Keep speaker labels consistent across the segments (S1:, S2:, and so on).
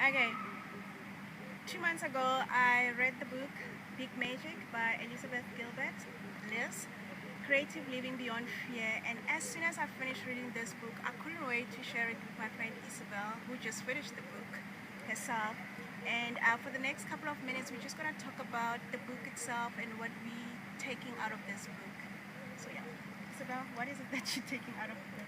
S1: Okay, 2 months ago I read the book Big Magic by Elizabeth Gilbert, Liz, Creative Living Beyond Fear. And as soon as I finished reading this book, I couldn't wait to share it with my friend Isabel, who just finished the book herself. And for the next couple of minutes, we're just going to talk about the book itself and what we're taking out of this book. So yeah, Isabel, what is it that you're taking out of the book?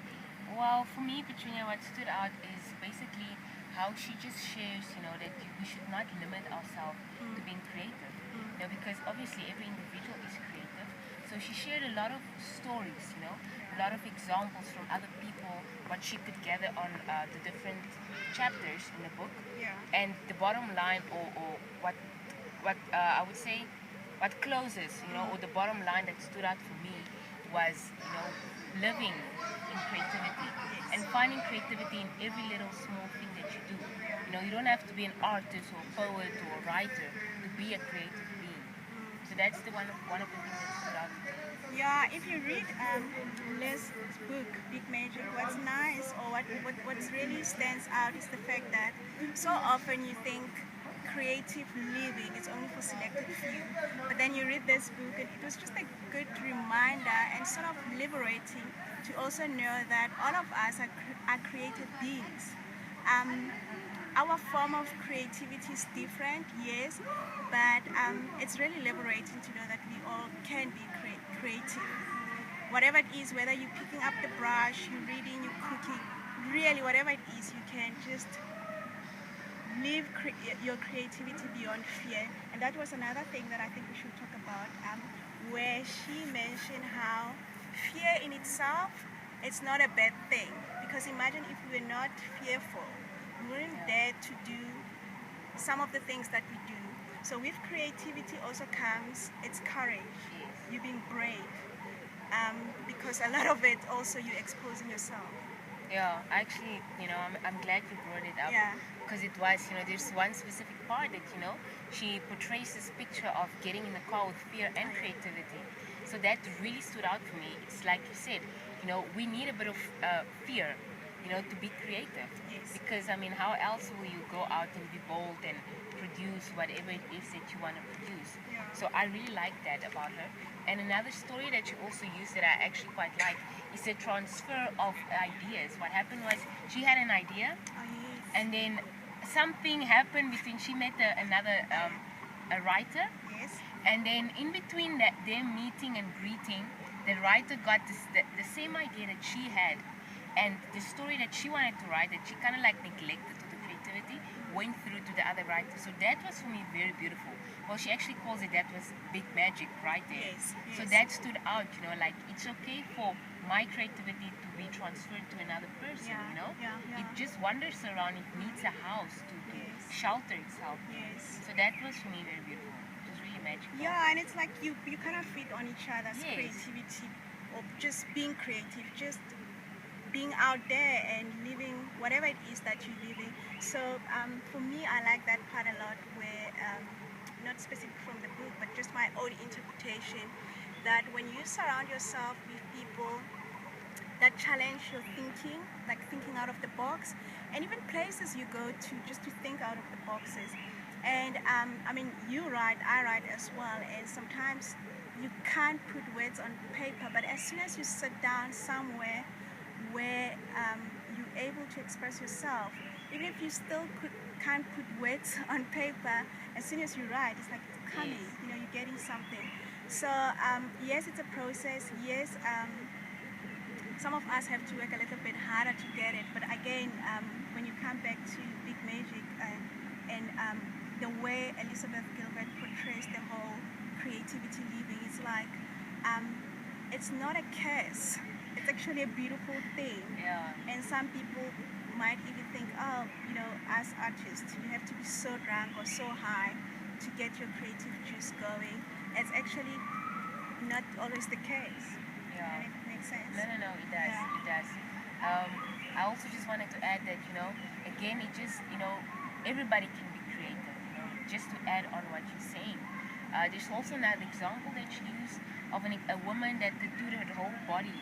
S2: Well, for me, Petunia, what stood out is basically how she just shares, that we should not limit ourselves to being creative. Because obviously every individual is creative. So she shared a lot of stories, a lot of examples from other people, what she could gather on the different chapters in the book.
S1: Yeah.
S2: And the bottom line, or what I would say, what closes, or the bottom line that stood out for me was, living in creativity and finding creativity in every little small thing that you do. You don't have to be an artist or a poet or a writer to be a creative being. So that's the one of the things that stood out.
S1: Yeah, if you read Liz's book, Big Magic, what's nice or what really stands out is the fact that so often you think creative living is only for selected few. But then you read this book and it was just a good reminder and sort of liberating to also know that all of us are creative beings. Our form of creativity is different, yes, but it's really liberating to know that we all can be creative. Whatever it is, whether you're picking up the brush, you're reading, you're cooking, really whatever it is, you can just live your creativity beyond fear. And that was another thing that I think we should talk about, where she mentioned how fear in itself is not a bad thing. Because imagine if we were not fearful, we wouldn't dare to do some of the things that we do. So with creativity also comes its courage, you being brave, because a lot of it also you exposing yourself.
S2: Yeah, actually, I'm glad you brought it up.
S1: Yeah.
S2: Because it was, there's one specific part that, she portrays this picture of getting in the car with fear and creativity. So that really stood out for me. It's like you said, we need a bit of fear, to be creative.
S1: Yes.
S2: Because, how else will you go out and be bold and produce whatever it is that you want to produce?
S1: Yeah.
S2: So I really like that about her. And another story that she also used that I actually quite like is the transfer of ideas. What happened was she had an idea,
S1: Oh, yes.
S2: and then something happened between she met another a writer,
S1: Yes.
S2: and then in between them meeting and greeting, the writer got the same idea that she had, and the story that she wanted to write that she kind of like neglected to the creativity went through to the other writer. So that was for me very beautiful. Well, she actually calls it, that was big magic right there.
S1: Yes,
S2: So
S1: yes.
S2: that stood out, like it's okay for my creativity to be transferred to another person,
S1: Yeah.
S2: It just wanders around, it needs a house to
S1: Yes.
S2: shelter itself.
S1: Yes.
S2: So that was for me very beautiful. It was really magical.
S1: Yeah, and it's like you kind of feed on each other's
S2: Yes.
S1: creativity, or just being creative, just being out there and living whatever it is that you're living. So for me, I like that part a lot, where not specific from the book, but just my own interpretation, that when you surround yourself with people that challenge your thinking, like thinking out of the box, and even places you go to just to think out of the boxes. And you write, I write as well, and sometimes you can't put words on paper, but as soon as you sit down somewhere where you're able to express yourself, even if you still can't put words on paper, as soon as you write, it's like it's coming, you're getting something. So yes, it's a process. Yes, some of us have to work a little bit harder to get it, but again, when you come back to Big Magic and the way Elizabeth Gilbert portrays the whole creativity living, it's like it's not a curse. It's actually a beautiful thing.
S2: Yeah.
S1: And some people might even think, oh, as artists, you have to be so drunk or so high to get your creative juice going. It's actually not always the case.
S2: Yeah.
S1: And if it makes sense.
S2: No, it does.
S1: Yeah.
S2: It does. I also just wanted to add that, again, it just, everybody can be creative, just to add on what you're saying. There's also another example that you use of a woman that tattooed her whole body,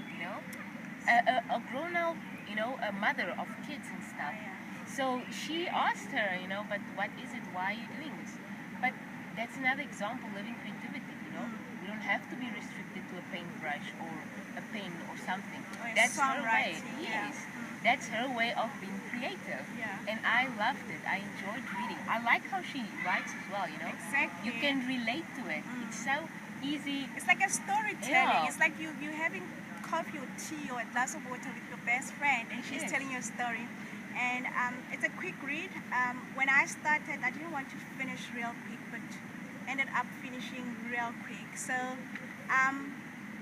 S2: a grown-up, a mother of kids and stuff.
S1: Yeah.
S2: So she asked her, you know, but what is it? Why are you doing this? But that's another example, living creativity, you know. We don't have to be restricted to a paintbrush or a pen or something.
S1: Or a
S2: That's her way.
S1: songwriting,
S2: Yes.
S1: yeah.
S2: That's her way of being creative.
S1: Yeah.
S2: And I loved it. I enjoyed reading. I like how she writes as well, you know.
S1: Exactly.
S2: You can relate to it. It's so easy.
S1: It's like a storytelling.
S2: Yeah.
S1: It's like you having coffee or tea or a glass of water with your best friend, and she's
S2: Yes.
S1: telling you a story. And it's a quick read. When I started, I didn't want to finish real quick, but ended up finishing real quick. So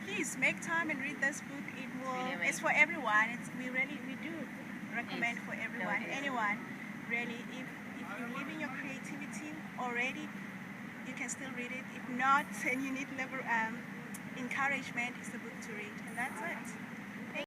S1: please make time and read this book. It will.
S2: Really
S1: It's for everyone. We do recommend
S2: Yes.
S1: for
S2: No,
S1: everyone,
S2: it is.
S1: anyone. Really, if you're living your creativity already, you can still read it. If not, and you need encouragement, it's the book to read, and that's it.